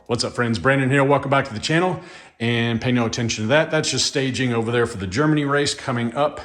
What's up, friends? Brandon here. Welcome back to the channel, and pay no attention to that. That's just staging over there for the Germany race coming up.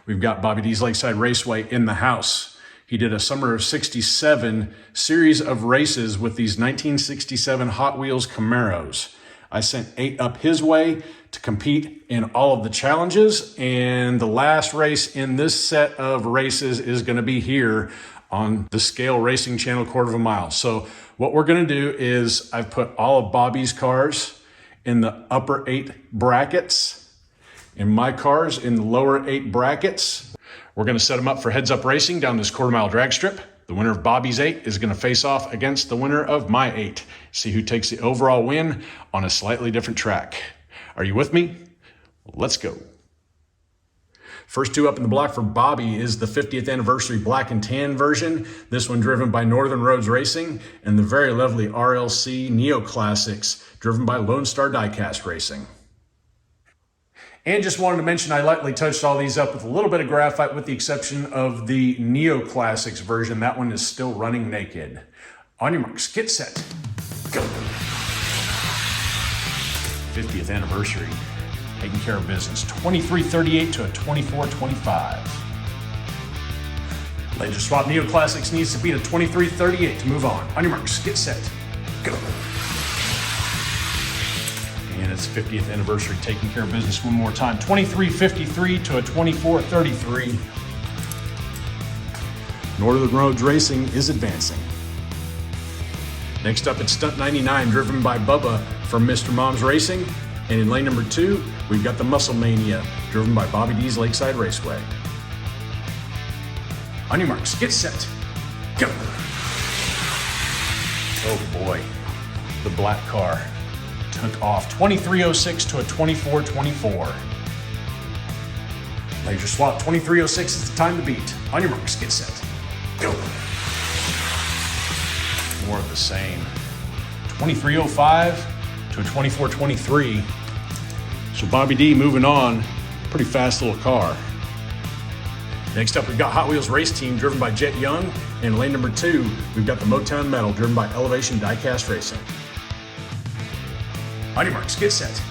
We've got Bobby D's Lakeside Raceway in the house. He did a summer of 67 series of races with these 1967 Hot Wheels Camaros. I sent 8 up his way to compete in all of the challenges, and the last race in this set of races is going to be here on the Scale Racing Channel, 1/4 mile. So what we're going to do is I've put all of Bobby's cars in the upper 8 brackets, and my cars in the lower 8 brackets. We're going to set them up for heads-up racing down this 1/4 mile drag strip. The winner of Bobby's 8 is going to face off against the winner of my 8. See who takes the overall win on a slightly different track. Are you with me? Let's go. First 2 up in the block for Bobby is the 50th anniversary black and tan version. This one driven by Northern Roads Racing, and the very lovely RLC Neo Classics driven by Lone Star Diecast Racing. And just wanted to mention, I lightly touched all these up with a little bit of graphite with the exception of the Neo Classics version. That one is still running naked. On your marks, get set, go. 50th anniversary, taking care of business. 2338 to a 2425. Laser Swap Neo Classics needs to beat a 2338 to move on. On your marks, get set, go. And it's 50th anniversary, taking care of business one more time. 2353 to a 2433. Northern Roads Racing is advancing. Next up, it's Stunt 99, driven by Bubba from Mr. Mom's Racing. And in lane number 2, we've got the Muscle Mania, driven by Bobby D's Lakeside Raceway. On your marks, get set, go. Oh boy, the black car took off. 2306 to a 2424. Laser swap, 2306 is the time to beat. On your marks, get set, go. More of the same. 2305 to a 2423. So Bobby D moving on. Pretty fast little car. Next up, we've got Hot Wheels Race Team driven by Jet Young. And in lane number 2, we've got the Motown Metal driven by Elevation Diecast Racing. On your marks, get set.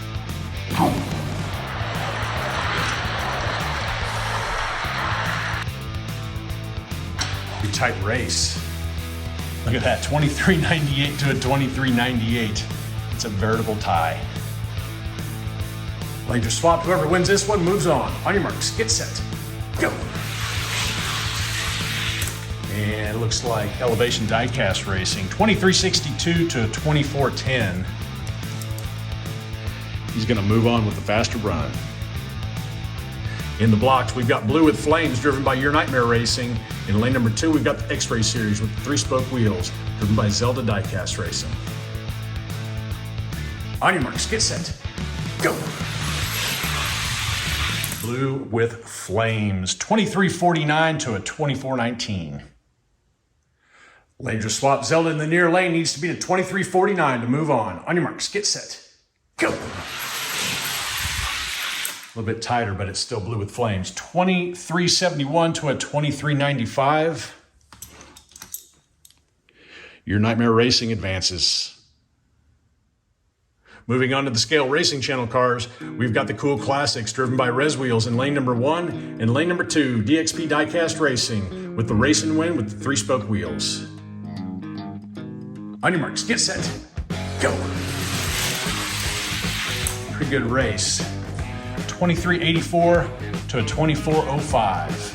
Pretty tight race. Look at that, 2398 to a 2398. It's a veritable tie. Laser swap, whoever wins this one moves on. On your marks, get set, go. And it looks like Elevation Diecast Racing, 2362 to a 2410. He's gonna move on with the faster run. In the blocks, we've got Blue with Flames, driven by Your Nightmare Racing. In lane number 2, we've got the X-Ray Series with the 3-spoke wheels, driven by Zelda Diecast Racing. On your marks, get set, go. Blue with Flames, 2349 to a 2419. Laser swap, Zelda in the near lane needs to beat a 2349 to move on. On your marks, get set, go. A little bit tighter, but it's still Blue with Flames. 2371 to a 2395. Your Nightmare Racing advances. Moving on to the Scale Racing Channel cars, we've got the Cool Classics driven by Res Wheels in lane number 1. And lane number 2, DXP Diecast Racing with the race and win with the 3-spoke wheels. On your marks, get set, go. Pretty good race. 2384 to a 2405.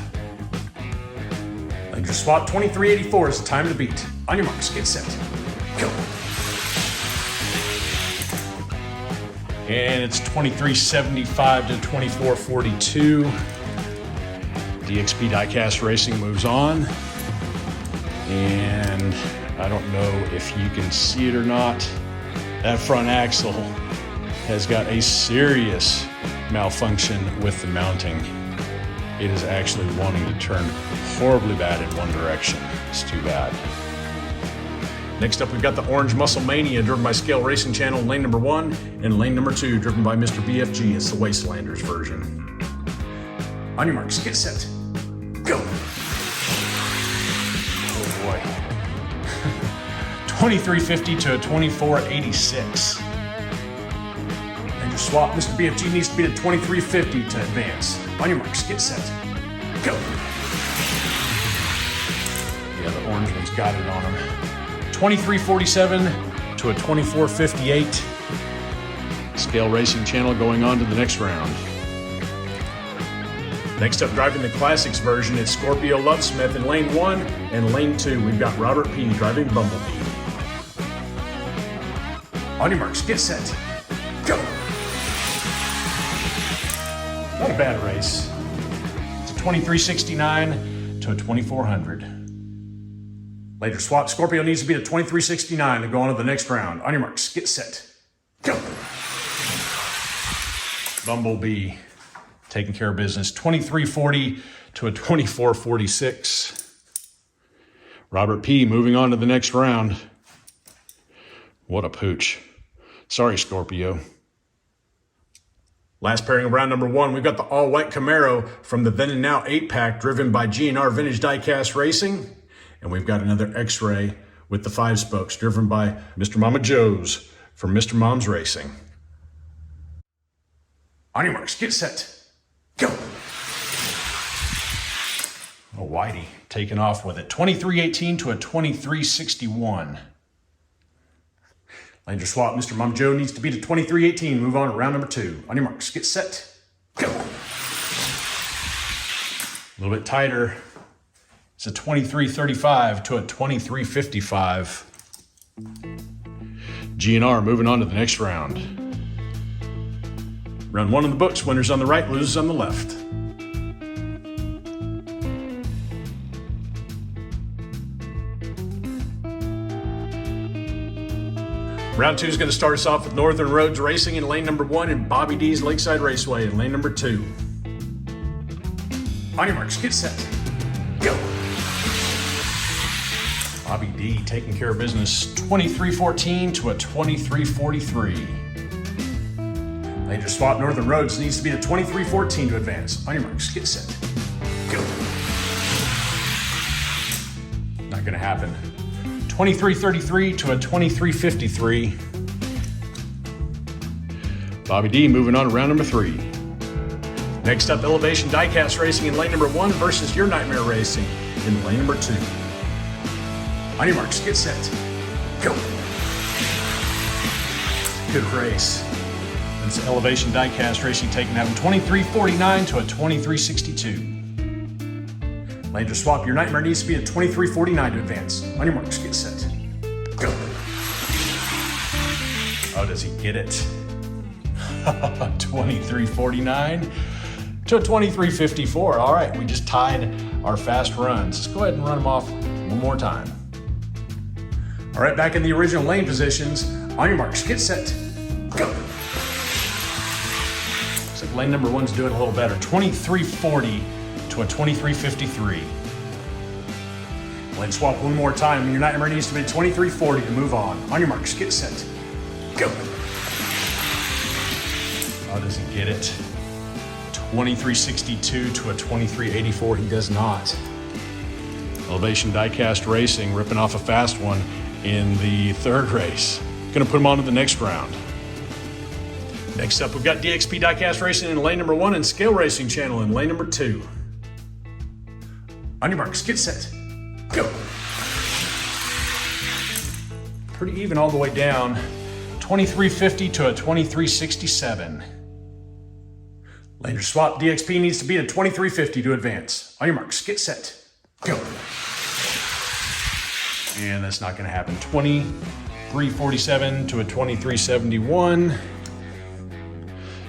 Laser swap, 2384 is the time to beat. On your marks, get set, go. And it's 2375 to 2442. DXP Diecast Racing moves on. And I don't know if you can see it or not. That front axle has got a serious malfunction with the mounting. It is actually wanting to turn horribly bad in one direction. It's too bad. Next up, we've got the Orange Muscle Mania driven by Scale Racing Channel in lane number 1, and lane number 2 driven by Mr. BFG. It's the Wastelanders version. On your marks, get set, go. Oh boy. 2350 to a 2486. And your swap, Mr. BFG needs to be at 2350 to advance. On your marks, get set, go. Yeah, the orange one's got it on them. 2347 to a 2458. Scale Racing Channel going on to the next round. Next up, driving the Classics version, it's Scorpio Lovesmith in lane 1 and lane 2. We've got Robert P. driving Bumblebee. On your marks, get set, go. Not a bad race. It's a 2369 to a 2400. Later swap, Scorpio needs to be at 2369 to go on to the next round. On your marks, get set, go. Bumblebee taking care of business, 2340 to a 2446. Robert P. moving on to the next round. What a pooch. Sorry, Scorpio. Last pairing of round number 1, we've got the all-white Camaro from the Then and Now 8-pack driven by GNR Vintage Diecast Racing. And we've got another X-Ray with the 5 spokes driven by Mr. Mama Joe's from Mr. Mom's Racing. On your marks, get set, go. Oh, Whitey taking off with it. 2318 to a 2361. Lander swap, Mr. Mama Joe needs to beat a 2318. Move on to round number 2. On your marks, get set, go. A little bit tighter. It's a 2335 to a 2355. GNR moving on to the next round. Round 1 in the books, winners on the right, losers on the left. Round 2 is going to start us off with Northern Roads Racing in lane number 1 and Bobby D's Lakeside Raceway in lane number 2. On your marks, get set, go. Bobby D taking care of business, 2314 to a 2343. Later swap, Northern Roads needs to be a 2314 to advance. On your marks, get set, go. Not gonna happen. 2333 to a 2353. Bobby D moving on to round number 3. Next up, Elevation Diecast Racing in lane number 1 versus Your Nightmare Racing in lane number 2. On your marks, get set, go. Good race. It's Elevation Diecast Racing taking that one 2349 to a 2362. Lander swap, Your Nightmare needs to be at 2349 to advance. On your marks, get set, go. Oh, does he get it? 2349 to a 2354. All right, we just tied our fast runs. Let's go ahead and run them off one more time. All right, back in the original lane positions. On your marks, get set, go. Looks like lane number 1's doing a little better. 2340 to a 2353. Lane swap one more time. Your Nightmare needs to be 2340 to move on. On your marks, get set, go. Oh, does he get it? 2362 to a 2384. He does not. Elevation Diecast Racing ripping off a fast one in the 3rd race. Gonna put him on to the next round. Next up, we've got DXP Diecast Racing in lane number 1 and Scale Racing Channel in lane number 2. On your marks, get set, go. Pretty even all the way down. 2350 to a 2367. Lander swap, DXP needs to beat a 2350 to advance. On your marks, get set, go. And that's not gonna happen. 2347 to a 2371.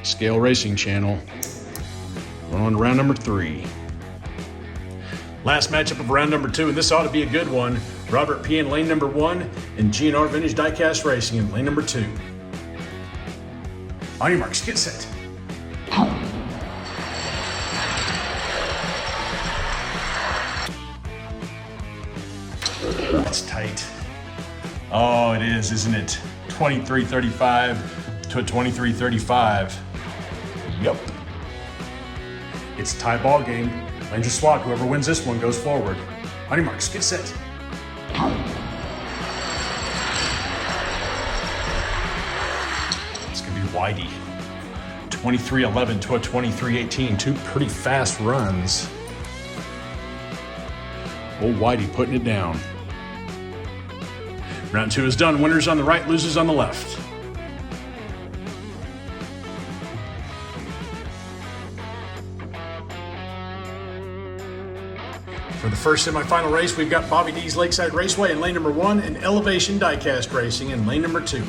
Scale Racing Channel. Going on to round number 3. Last matchup of round number 2, and this ought to be a good one. Robert P. in lane number 1 and GNR Vintage Diecast Racing in lane number 2. On your marks, get set, that's tight. Oh, it is, isn't it? 2335 to a 2335. Yep. It's a tie ball game. Lander swap, whoever wins this one goes forward. On your marks, get set, Whitey. 23:11 to a 23:18. Two pretty fast runs. Old Whitey putting it down. Round two is done. Winners on the right, losers on the left. For the first semifinal race, we've got Bobby D's Lakeside Raceway in lane number 1 and Elevation Diecast Racing in lane number 2.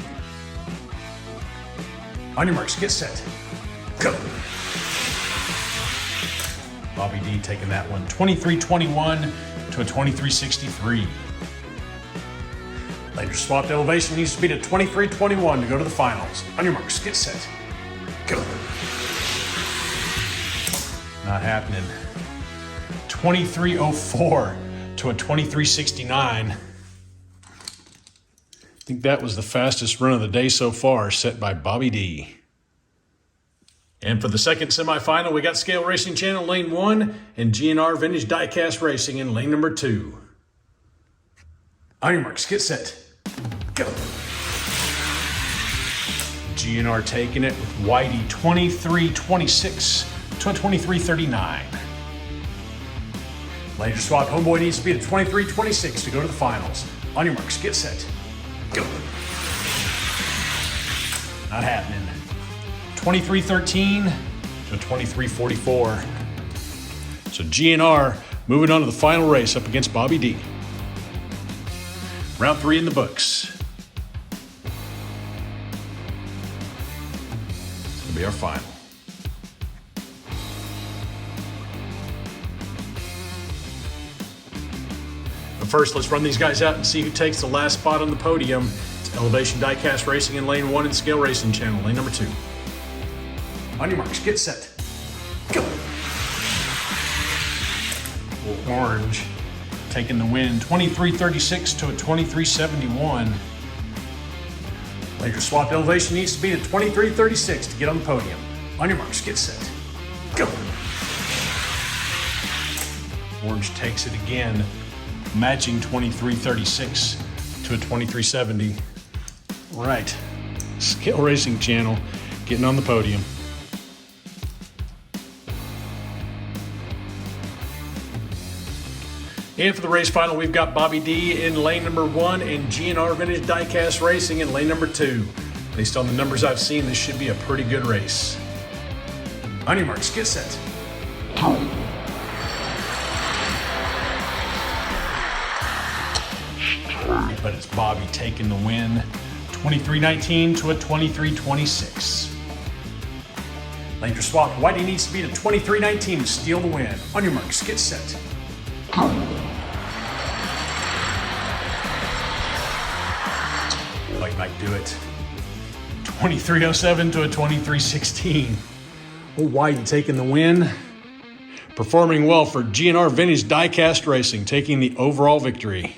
On your marks, get set, go. Bobby D taking that one, 23:21 to a 23:63. Later swapped elevation needs to be to 23:21 to go to the finals. On your marks, get set, go. Not happening. 23:04 to a 23:69. I think that was the fastest run of the day so far, set by Bobby D. And for the second semifinal, we got Scale Racing Channel lane 1 and GNR Vintage Diecast Racing in lane number 2. On your marks, get set, go. GNR taking it with Whitey, 23:26 to a 23:39. Later swap, homeboy needs to be at 23:26 to go to the finals. On your marks, get set, go. Not happening. 23:13 to 23:44. So GNR moving on to the final race up against Bobby D. Round 3 in the books. It's gonna be our final. But first, let's run these guys out and see who takes the last spot on the podium. It's Elevation Diecast Racing in lane 1 and Scale Racing Channel, lane number 2. On your marks, get set, go. Orange taking the win, 23:36 to a 23:71. Later swapped elevation needs to be at 23:36 to get on the podium. On your marks, get set, go. Orange takes it again, matching 23:36 to a 23:70. Right, Scale Racing Channel getting on the podium. And for the race final, we've got Bobby D in lane number 1 and GNR Vintage Diecast Racing in lane number 2. Based on the numbers I've seen, this should be a pretty good race. On your marks, get set, but it's Bobby taking the win, 23:19 to a 23:26. Later swap, Whitey needs to be to 23:19 to steal the win. On your marks, get set, White might do it. 23:07 to a 23:16. Oh, Whitey taking the win. Performing well for GNR Vintage Diecast Racing, taking the overall victory.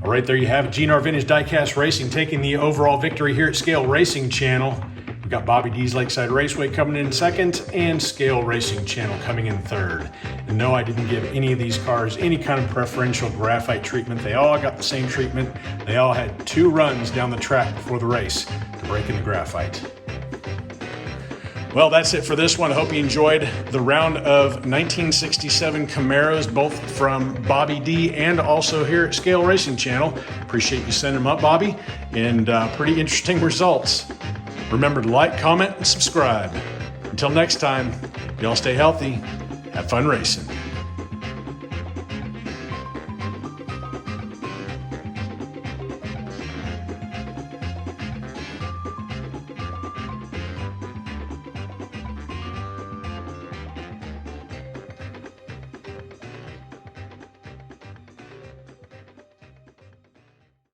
All right, there you have it. GNR Vintage Diecast Racing taking the overall victory here at Scale Racing Channel. We've got Bobby D's Lakeside Raceway coming in second and Scale Racing Channel coming in third. And no, I didn't give any of these cars any kind of preferential graphite treatment. They all got the same treatment. They all had 2 runs down the track before the race to break in the graphite. Well, that's it for this one. I hope you enjoyed the round of 1967 Camaros, both from Bobby D and also here at Scale Racing Channel. Appreciate you sending them up, Bobby, and pretty interesting results. Remember to like, comment, and subscribe. Until next time, y'all stay healthy, have fun racing.